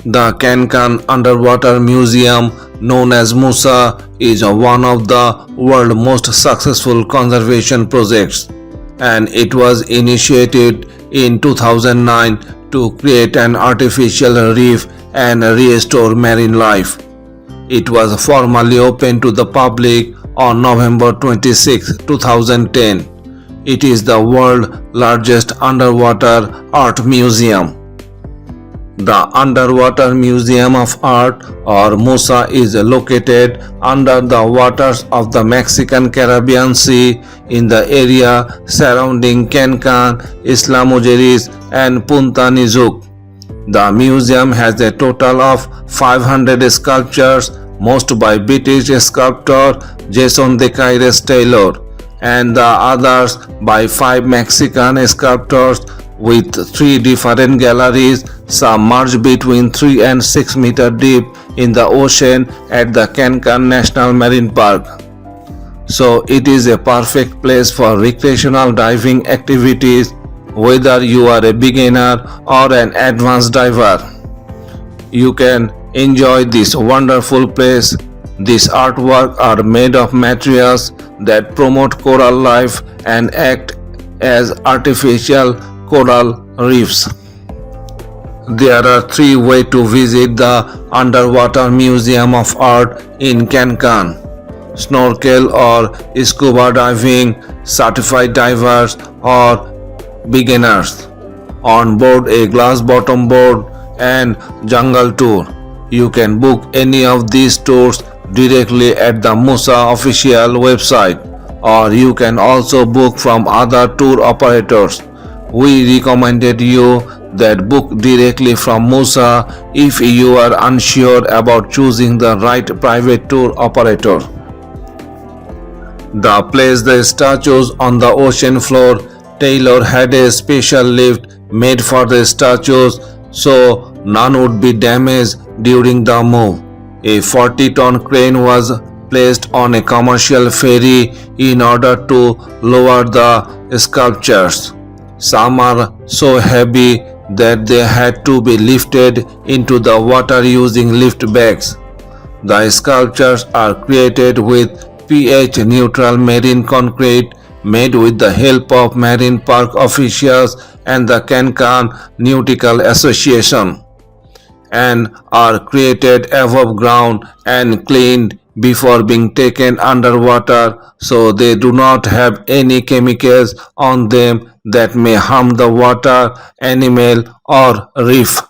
The Cancun Underwater Museum, known as MUSA, is one of the world's most successful conservation projects, and it was initiated in 2009 to create an artificial reef and restore marine life. It was formally opened to the public on November 26, 2010. It is the world's largest underwater art museum. The Underwater Museum of Art, or MUSA, is located under the waters of the Mexican Caribbean Sea in the area surrounding Cancun, Isla Mujeres, and Punta Nizuc. The museum has a total of 500 sculptures, most by British sculptor deCaires Taylor, and the others by 5 Mexican sculptors, with 3 different galleries submerged between 3 and 6 meters deep in the ocean at the Cancun National Marine Park. So it is a perfect place for recreational diving activities, whether you are a beginner or an advanced diver. You can enjoy this wonderful place. These artworks are made of materials that promote coral life and act as artificial coral reefs. There are 3 ways to visit the Underwater Museum of Art in Cancun: snorkel or scuba diving, certified divers, or beginners, on board a glass bottom board, and jungle tour. You can book any of these tours directly at the MUSA official website, or you can also book from other tour operators. We recommended you that book directly from MUSA if you are unsure about choosing the right private tour operator. The place the statues on the ocean floor. Taylor had a special lift made for the statues so none would be damaged during the move. A 40-ton crane was placed on a commercial ferry in order to lower the sculptures. Some are so heavy that they had to be lifted into the water using lift bags. The sculptures are created with pH-neutral marine concrete made with the help of marine park officials and the Cancun Nautical Association, and are created above ground and cleaned before being taken underwater, so they do not have any chemicals on them that may harm the water, animal, or reef.